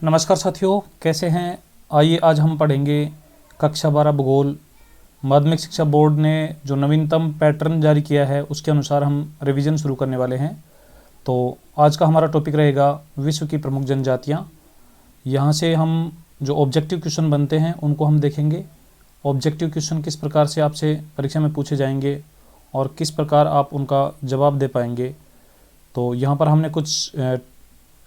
नमस्कार साथियों, कैसे हैं। आइए आज हम पढ़ेंगे कक्षा 12 भूगोल। माध्यमिक शिक्षा बोर्ड ने जो नवीनतम पैटर्न जारी किया है उसके अनुसार हम रिवीजन शुरू करने वाले हैं। तो आज का हमारा टॉपिक रहेगा विश्व की प्रमुख जनजातियां। यहाँ से हम जो ऑब्जेक्टिव क्वेश्चन बनते हैं उनको हम देखेंगे। ऑब्जेक्टिव क्वेश्चन किस प्रकार से आपसे परीक्षा में पूछे जाएंगे और किस प्रकार आप उनका जवाब दे पाएंगे। तो यहाँ पर हमने कुछ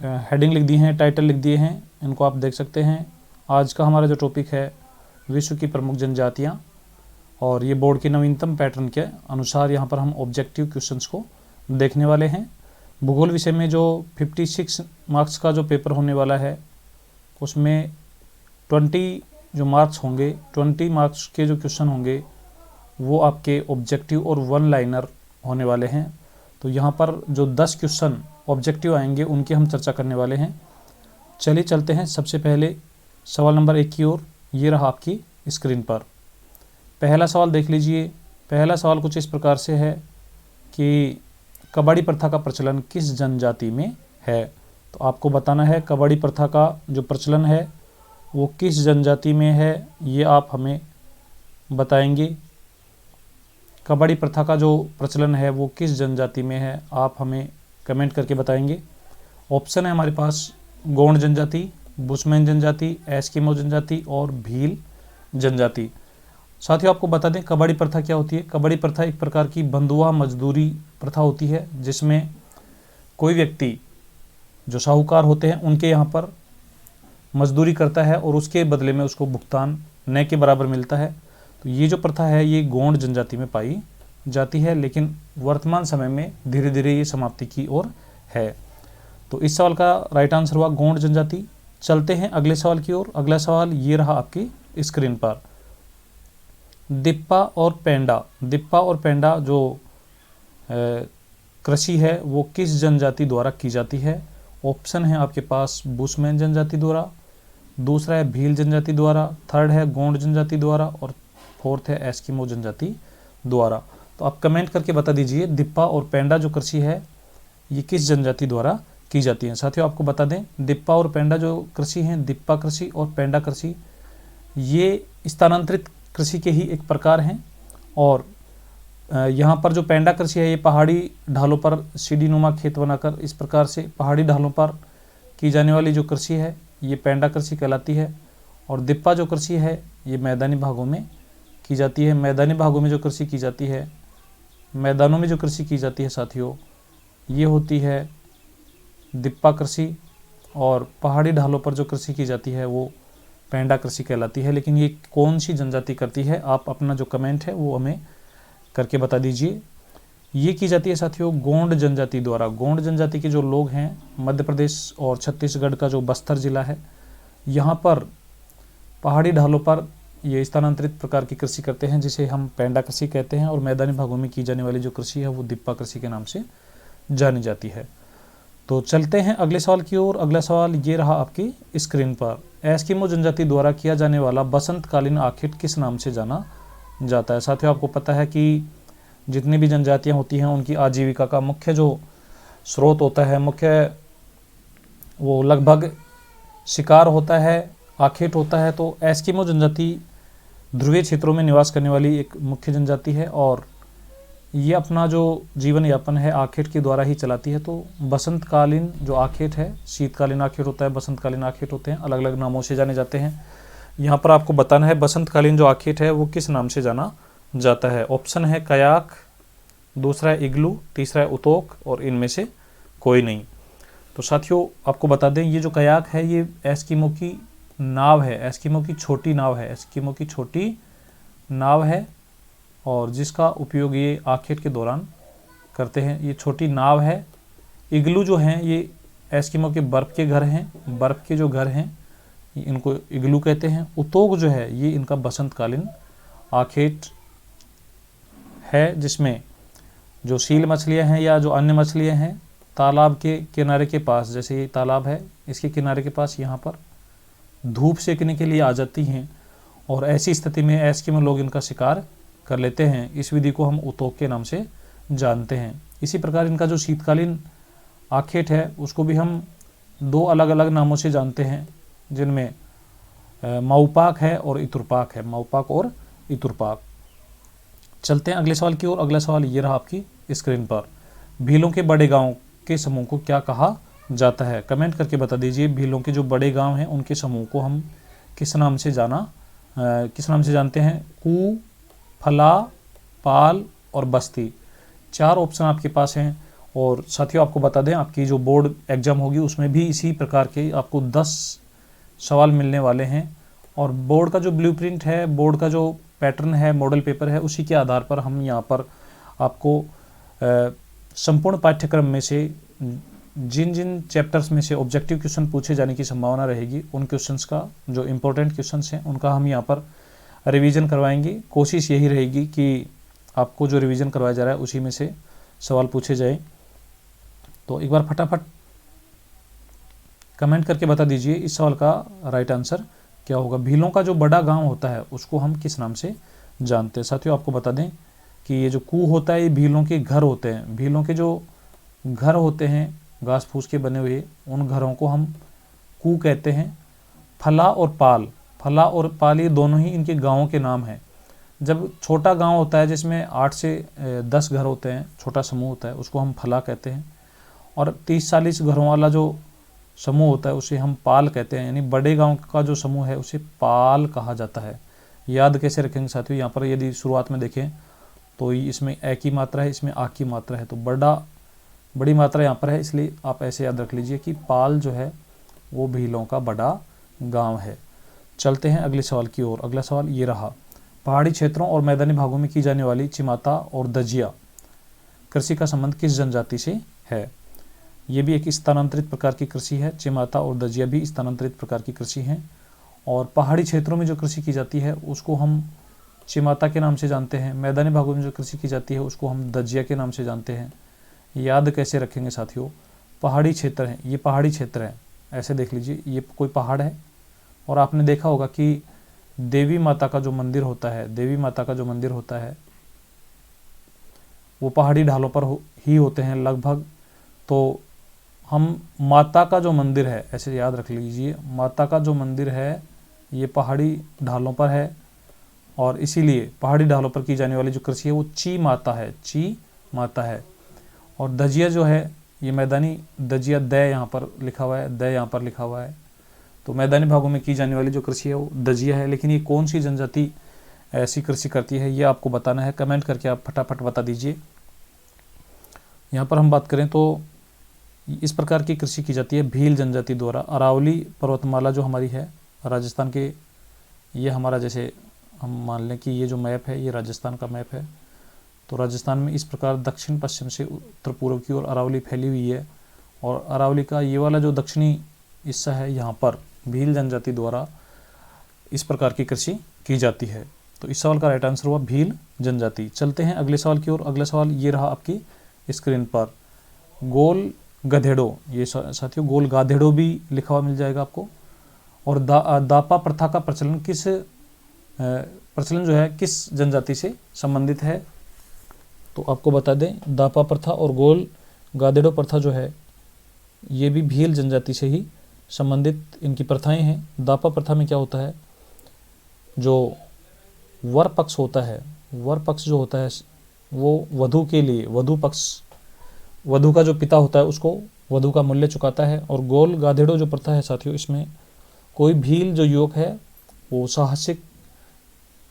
हेडिंग लिख दी हैं, टाइटल लिख दिए हैं, इनको आप देख सकते हैं। आज का हमारा जो टॉपिक है विश्व की प्रमुख जनजातियां, और ये बोर्ड के नवीनतम पैटर्न के अनुसार यहाँ पर हम ऑब्जेक्टिव क्वेश्चंस को देखने वाले हैं। भूगोल विषय में जो 56 मार्क्स का जो पेपर होने वाला है उसमें 20 जो मार्क्स होंगे, 20 मार्क्स के जो क्वेश्चन होंगे वो आपके ऑब्जेक्टिव और वन लाइनर होने वाले हैं। तो यहाँ पर जो 10 क्वेश्चन ऑब्जेक्टिव आएंगे उनकी हम चर्चा करने वाले हैं। चलिए चलते हैं सबसे पहले सवाल नंबर 1 की ओर। ये रहा आपकी स्क्रीन पर। पहला सवाल देख लीजिए। पहला सवाल कुछ इस प्रकार से है कि कबाड़ी प्रथा का प्रचलन किस जनजाति में है। तो आपको बताना है कबाड़ी प्रथा का जो प्रचलन है वो किस जनजाति में है, ये आप हमें बताएंगे। कबाड़ी प्रथा का जो प्रचलन है वो किस जनजाति में है, आप हमें कमेंट करके बताएंगे। ऑप्शन है हमारे पास गोंड जनजाति, बुशमैन जनजाति, एस्किमो जनजाति और भील जनजाति। साथियों आपको बता दें कबाड़ी प्रथा क्या होती है। कबाड़ी प्रथा एक प्रकार की बंधुआ मजदूरी प्रथा होती है जिसमें कोई व्यक्ति जो साहूकार होते हैं उनके यहाँ पर मजदूरी करता है और उसके बदले में उसको भुगतान न के बराबर मिलता है। तो ये जो प्रथा है ये गोंड जनजाति में पाई जाती है, लेकिन वर्तमान समय में धीरे धीरे ये समाप्ति की ओर है। तो इस सवाल का राइट आंसर हुआ गोंड जनजाति। चलते हैं अगले सवाल की ओर। अगला सवाल ये रहा आपकी स्क्रीन पर। दिप्पा और पेंडा। दिप्पा और पेंडा जो कृषि है वो किस जनजाति द्वारा की जाती है। ऑप्शन है आपके पास बुशमैन जनजाति द्वारा, दूसरा है भील जनजाति द्वारा, थर्ड है गोंड जनजाति द्वारा और फोर्थ है एस्किमो जनजाति द्वारा। तो आप कमेंट करके बता दीजिए दिप्पा और पेंडा जो कृषि है ये किस जनजाति द्वारा की जाती है। साथियों आपको बता दें दिप्पा और पेंडा जो कृषि हैं, दिप्पा कृषि और पेंडा कृषि, ये स्थानांतरित कृषि के ही एक प्रकार हैं। और यहाँ पर जो पेंडा कृषि है ये पहाड़ी ढालों पर सीढ़ी नुमा खेत बनाकर इस प्रकार से पहाड़ी ढालों पर की जाने वाली जो कृषि है ये पेंडा कृषि कहलाती है। और दिप्पा जो कृषि है ये मैदानी भागों में की जाती है। मैदानी भागों में जो कृषि की जाती है, मैदानों में जो कृषि की जाती है साथियों, ये होती है दिप्पा कृषि। और पहाड़ी ढालों पर जो कृषि की जाती है वो पेंडा कृषि कहलाती है। लेकिन ये कौन सी जनजाति करती है, आप अपना जो कमेंट है वो हमें करके बता दीजिए। ये की जाती है साथियों गोंड जनजाति द्वारा। गोंड जनजाति के जो लोग हैं मध्य प्रदेश और छत्तीसगढ़ का जो बस्तर जिला है यहाँ पर पहाड़ी ढालों पर ये स्थानांतरित प्रकार की कृषि करते हैं जिसे हम पेंडा कृषि कहते हैं। और मैदानी भागों में की जाने वाली जो कृषि है वो दिप्पा कृषि के नाम से जानी जाती है। तो चलते हैं अगले सवाल की ओर। अगला सवाल ये रहा आपकी स्क्रीन पर। एस्किमो जनजाति द्वारा किया जाने वाला बसंतकालीन आखेट किस नाम से जाना जाता है। साथियों आपको पता है कि जितनी भी जनजातियां होती हैं उनकी आजीविका का मुख्य जो स्रोत होता है, मुख्य वो लगभग शिकार होता है, आखेट होता है। तो एस्किमो जनजाति ध्रुवीय क्षेत्रों में निवास करने वाली एक मुख्य जनजाति है और ये अपना जो जीवन यापन है आखेट के द्वारा ही चलाती है। तो बसंतकालीन जो आखेट है, शीतकालीन आखेट होता है, बसंतकालीन आखेट होते हैं, अलग अलग नामों से जाने जाते हैं। यहाँ पर आपको बताना है बसंतकालीन जो आखेट है वो किस नाम से जाना जाता है। ऑप्शन है कयाक, दूसरा है इग्लू, तीसरा है उतोक और इनमें से कोई नहीं। तो साथियों आपको बता दें ये जो कयाक है ये एस्किमो की नाव है, एस्किमो की छोटी नाव है, एस्किमो की छोटी नाव है और जिसका उपयोग ये आखेट के दौरान करते हैं। ये छोटी नाव है। इग्लू जो हैं ये एस्किमो के बर्फ़ के घर हैं, बर्फ़ के जो घर हैं इनको इग्लू कहते हैं। उतोग जो है ये इनका बसंतकालीन आखेट है जिसमें जो सील मछलियाँ हैं या जो अन्य मछलियाँ हैं तालाब के किनारे के पास, जैसे ये तालाब है इसके किनारे के पास यहाँ पर धूप सेकने के लिए आ जाती हैं और ऐसी स्थिति में एस्किमो लोग इनका शिकार कर लेते हैं। इस विधि को हम उतोक के नाम से जानते हैं। इसी प्रकार इनका जो शीतकालीन आखेट है उसको भी हम दो अलग अलग नामों से जानते हैं। जिनमें माउपाक है और इतुरपाक है, माउपाक और इतुरपाक। चलते हैं अगले सवाल की ओर। अगला सवाल ये रहा आपकी स्क्रीन पर। भीलों के बड़े गांव के समूह को क्या कहा जाता है? कमेंट करके बता दीजिए। भीलों के जो बड़े गांव हैं उनके समूह को हम किस नाम से जानते हैं? कू, फला, पाल और बस्ती। 4 ऑप्शन आपके पास हैं। और साथियों आपको बता दें, आपकी जो बोर्ड एग्जाम होगी उसमें भी इसी प्रकार के आपको 10 सवाल मिलने वाले हैं। और बोर्ड का जो ब्लूप्रिंट है, बोर्ड का जो पैटर्न है, मॉडल पेपर है, उसी के आधार पर हम यहाँ पर आपको संपूर्ण पाठ्यक्रम में से जिन जिन चैप्टर्स में से ऑब्जेक्टिव क्वेश्चन पूछे जाने की संभावना रहेगी, उन क्वेश्चंस का जो इम्पोर्टेंट क्वेश्चंस हैं उनका हम यहाँ पर रिवीजन करवाएंगे। कोशिश यही रहेगी कि आपको जो रिवीजन करवाया जा रहा है उसी में से सवाल पूछे जाए। तो एक बार फटाफट कमेंट करके बता दीजिए इस सवाल का राइट आंसर क्या होगा। भीलों का जो बड़ा गांव होता है उसको हम किस नाम से जानते हैं? साथियों आपको बता दें कि ये जो कू होता है ये भीलों के घर होते हैं। भीलों के जो घर होते हैं घास फूस के बने हुए, उन घरों को हम कू कहते हैं। फला और पाल ये दोनों ही इनके गाँवों के नाम हैं। जब छोटा गांव होता है जिसमें 8 से 10 घर होते हैं, छोटा समूह होता है, उसको हम फला कहते हैं। और 30-40 घरों वाला जो समूह होता है उसे हम पाल कहते हैं। यानी बड़े गांव का जो समूह है उसे पाल कहा जाता है। याद कैसे रखेंगे साथियों? यहाँ पर यदि शुरुआत में देखें तो इसमें ए की मात्रा है, इसमें आ की मात्रा है, तो बड़ी मात्रा यहाँ पर है, इसलिए आप ऐसे याद रख लीजिए कि पाल जो है वो भीलों का बड़ा गाँव है। चलते हैं अगले सवाल की ओर। अगला सवाल ये रहा। पहाड़ी क्षेत्रों और मैदानी भागों में की जाने वाली चिमाता और दजिया कृषि का संबंध किस जनजाति से है? ये भी एक स्थानांतरित प्रकार की कृषि है। चिमाता और दजिया भी स्थानांतरित प्रकार की कृषि हैं। और पहाड़ी क्षेत्रों में जो कृषि की जाती है उसको हम चिमाता के नाम से जानते हैं। मैदानी भागों में जो कृषि की जाती है उसको हम दजिया के नाम से जानते हैं। याद कैसे रखेंगे साथियों? पहाड़ी क्षेत्र है, ये पहाड़ी क्षेत्र है, ऐसे देख लीजिए, ये कोई पहाड़ है और आपने देखा होगा कि देवी माता का जो मंदिर होता है वो पहाड़ी ढालों पर ही होते हैं लगभग। तो हम माता का जो मंदिर है, ऐसे याद रख लीजिए, माता का जो मंदिर है ये पहाड़ी ढालों पर है और इसीलिए पहाड़ी ढालों पर की जाने वाली जो कृषि है वो ची माता है। और दजिया जो है ये मैदानी दजिया, द यहाँ पर लिखा हुआ है, तो मैदानी भागों में की जाने वाली जो कृषि है वो दजिया है। लेकिन ये कौन सी जनजाति ऐसी कृषि करती है ये आपको बताना है। कमेंट करके आप फटाफट बता दीजिए। यहाँ पर हम बात करें तो इस प्रकार की कृषि की जाती है भील जनजाति द्वारा। अरावली पर्वतमाला जो हमारी है राजस्थान के, ये हमारा, जैसे हम मान लें कि ये जो मैप है ये राजस्थान का मैप है, तो राजस्थान में इस प्रकार दक्षिण पश्चिम से उत्तर पूर्व की ओर अरावली फैली हुई है। और अरावली का ये वाला जो दक्षिणी हिस्सा है यहाँ पर भील जनजाति द्वारा इस प्रकार की कृषि की जाती है। तो इस सवाल का राइट आंसर हुआ भील जनजाति। चलते हैं अगले सवाल की ओर। अगला सवाल ये रहा आपकी स्क्रीन पर। गोल गधेड़ो, ये साथियों गोल गाधेड़ो भी लिखा हुआ मिल जाएगा आपको। और दापा प्रथा का प्रचलन जो है किस जनजाति से संबंधित है? तो आपको बता दें दापा प्रथा और गोल गाधेड़ो प्रथा जो है ये भी भील जनजाति से ही संबंधित इनकी प्रथाएं हैं। दापा प्रथा में क्या होता है, जो वर पक्ष होता है, वर पक्ष जो होता है वो वधू के लिए, वधू का जो पिता होता है उसको वधू का मूल्य चुकाता है। और गोल गाधेड़ो जो प्रथा है साथियों, इसमें कोई भील जो युवक है वो साहसिक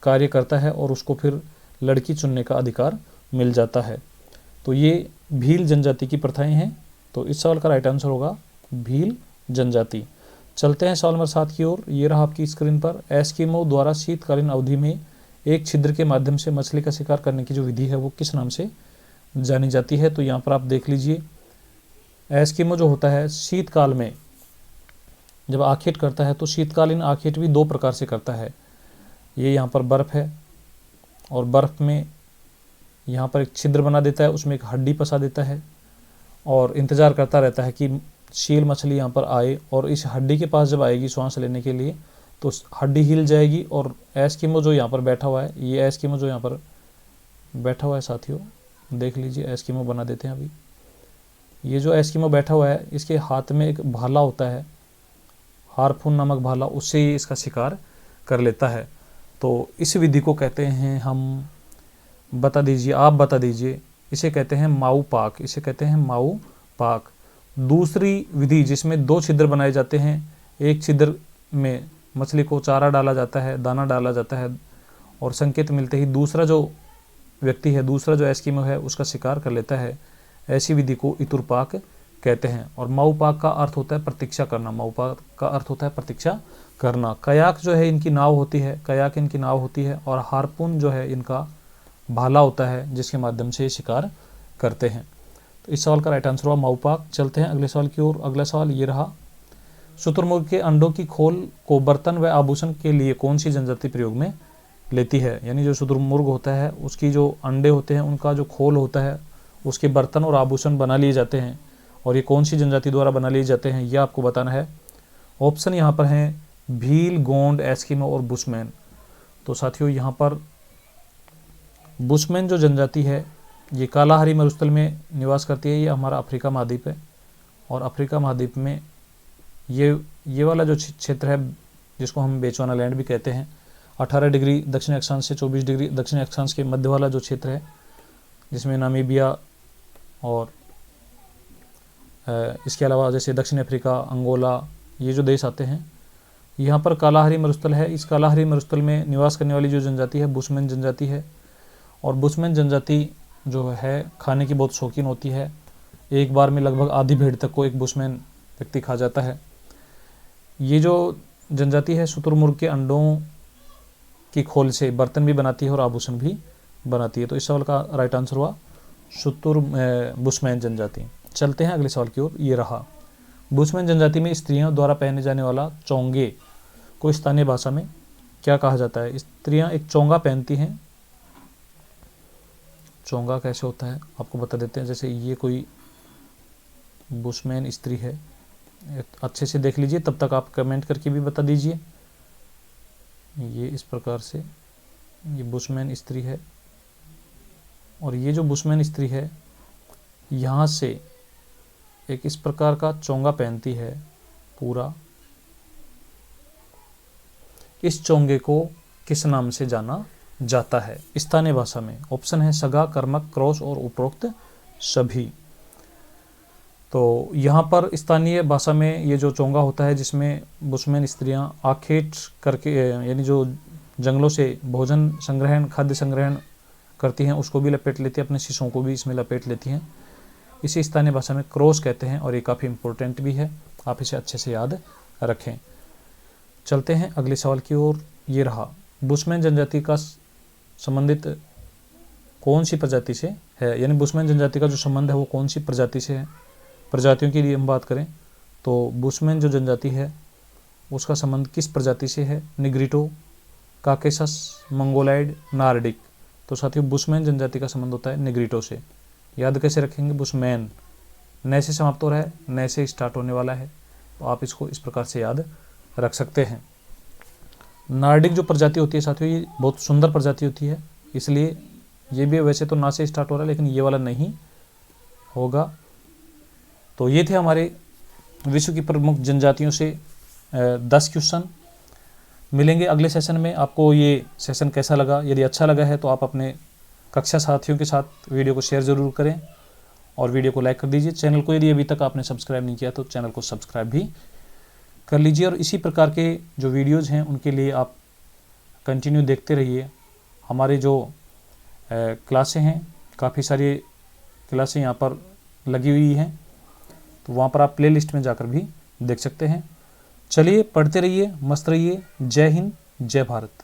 कार्य करता है और उसको फिर लड़की चुनने का अधिकार मिल जाता है। तो ये भील जनजाति की प्रथाएं हैं। तो इस सवाल का राइट आंसर होगा भील जनजाति। चलते हैं सवाल नंबर 7 की ओर। ये रहा आपकी स्क्रीन पर। एस्किमो द्वारा शीतकालीन अवधि में एक छिद्र के माध्यम से मछली का शिकार करने की जो विधि है वो किस नाम से जानी जाती है? तो यहाँ पर आप देख लीजिए, एस्किमो जो होता है शीतकाल में जब आखेट करता है तो शीतकालीन आखेट भी 2 प्रकार से करता है। ये यहाँ पर बर्फ़ है और बर्फ़ में यहाँ पर एक छिद्र बना देता है, उसमें एक हड्डी फंसा देता है और इंतज़ार करता रहता है कि शील मछली यहाँ पर आए। और इस हड्डी के पास जब आएगी श्वास लेने के लिए तो हड्डी हिल जाएगी और एस्किमो जो यहाँ पर बैठा हुआ है, ये एस्किमो जो यहाँ पर बैठा हुआ है साथियों, देख लीजिए, एस्किमो बना देते हैं अभी। ये जो एस्किमो बैठा हुआ है इसके हाथ में एक भाला होता है, हार्पून नामक भाला, उससे ये इसका शिकार कर लेता है। तो इस विधि को कहते हैं, हम बता दीजिए, आप बता दीजिए, इसे कहते हैं माऊ पाक, इसे कहते हैं माऊ पाक। दूसरी विधि जिसमें 2 छिद्र बनाए जाते हैं, एक छिद्र में मछली को चारा डाला जाता है, दाना डाला जाता है और संकेत मिलते ही दूसरा जो व्यक्ति है, दूसरा जो एस्किमो है, उसका शिकार कर लेता है। ऐसी विधि को इतुरपाक कहते हैं। और माऊपाक का अर्थ होता है प्रतीक्षा करना, माऊपाक का अर्थ होता है प्रतीक्षा करना। कयाक जो है इनकी नाव होती है, कयाक इनकी नाव होती है, और हार्पून जो है इनका भाला होता है जिसके माध्यम से ये शिकार करते हैं। तो इस सवाल का राइट आंसर हुआ माऊपाक। चलते हैं अगले सवाल की ओर। अगला सवाल ये रहा, शुतुरमुर्ग के अंडों की खोल को बर्तन व आभूषण के लिए कौन सी जनजाति प्रयोग में लेती है? यानी जो शुतुरमुर्ग होता है उसकी जो अंडे होते हैं, उनका जो खोल होता है, उसके बर्तन और आभूषण बना लिए जाते हैं, और ये कौन सी जनजाति द्वारा बना लिए जाते हैं, यह आपको बताना है। ऑप्शन यहाँ पर हैं भील, गोंड, एस्किमो और बुशमैन। तो साथियों, यहाँ पर बुशमैन जो जनजाति है ये कालाहारी मरुस्थल में निवास करती है। ये हमारा अफ्रीका महाद्वीप है, और अफ्रीका महाद्वीप में ये वाला जो क्षेत्र है जिसको हम बेचवाना लैंड भी कहते हैं, 18 डिग्री दक्षिण अक्षांश से 24 डिग्री दक्षिण अक्षांश के मध्य वाला जो क्षेत्र है, जिसमें नामीबिया और इसके अलावा जैसे दक्षिण अफ्रीका, अंगोला, ये जो देश आते हैं, यहाँ पर कालाहारी मरुस्थल है। इस कालाहारी मरुस्थल में निवास करने वाली जो जनजाति है बुशमैन जनजाति है। और बुशमैन जनजाति जो है खाने की बहुत शौकीन होती है। एक बार में लगभग आधी भेड़ तक को एक बुशमैन व्यक्ति खा जाता है। ये जो जनजाति है शुतुरमुर्ग के अंडों की खोल से बर्तन भी बनाती है और आभूषण भी बनाती है। तो इस सवाल का राइट आंसर हुआ बुशमैन जनजाति। चलते हैं अगले सवाल की ओर। ये रहा, बुशमैन जनजाति में स्त्रियों द्वारा पहने जाने वाला चोंगे को स्थानीय भाषा में क्या कहा जाता है? स्त्रियां एक चोंगा पहनती हैं। चोंगा कैसे होता है आपको बता देते हैं। जैसे ये कोई बुशमैन स्त्री है, अच्छे से देख लीजिए, तब तक आप कमेंट करके भी बता दीजिए। ये इस प्रकार से ये बुशमैन स्त्री है, और ये जो बुशमैन स्त्री है यहाँ से एक इस प्रकार का चोंगा पहनती है पूरा। इस चोंगे को किस नाम से जाना जाता है स्थानीय भाषा में? ऑप्शन है सगा, कर्मक, क्रॉस और उपरोक्त सभी। तो यहाँ पर स्थानीय भाषा में ये जो चोंगा होता है जिसमें बुशमैन स्त्रियां आखेट करके, यानी जो जंगलों से भोजन संग्रहण, खाद्य संग्रहण करती हैं, उसको भी लपेट लेती हैं, अपने शिशुओं को भी इसमें लपेट लेती हैं। इसे स्थानीय भाषा में क्रॉस कहते हैं, और ये काफ़ी इंपॉर्टेंट भी है, आप इसे अच्छे से याद रखें। चलते हैं अगले सवाल की ओर। ये रहा, बुशमैन जनजाति का संबंधित कौन सी प्रजाति से है? यानी बुशमैन जनजाति का जो संबंध है वो कौन सी प्रजाति से है? प्रजातियों की हम बात करें तो बुशमैन जो जनजाति है उसका संबंध किस प्रजाति से है? Negrito, Caucasus, Mongoloid, Nordic. तो साथियों, बुशमैन जनजाति का संबंध होता है निग्रिटो से। याद कैसे रखेंगे? बुशमैन नए से समाप्त हो रहा है, नए से स्टार्ट होने वाला है, तो आप इसको इस प्रकार से याद रख सकते हैं। नार्डिक जो प्रजाति होती है साथियों, ये बहुत सुंदर प्रजाति होती है, इसलिए ये भी वैसे तो ना से स्टार्ट हो रहा है, लेकिन ये वाला नहीं होगा। तो ये थे हमारे विश्व की प्रमुख जनजातियों से 10 क्वेश्चन। मिलेंगे अगले सेशन में। आपको ये सेशन कैसा लगा? यदि अच्छा लगा है तो आप अपने कक्षा साथियों के साथ वीडियो को शेयर ज़रूर करें, और वीडियो को लाइक कर दीजिए। चैनल को यदि अभी तक आपने सब्सक्राइब नहीं किया तो चैनल को सब्सक्राइब भी कर लीजिए, और इसी प्रकार के जो वीडियोज़ हैं उनके लिए आप कंटिन्यू देखते रहिए। हमारे जो क्लासें हैं, काफ़ी सारी क्लासें यहाँ पर लगी हुई हैं, तो वहाँ पर आप प्लेलिस्ट में जाकर भी देख सकते हैं। चलिए, पढ़ते रहिए, मस्त रहिए। जय हिंद, जय भारत।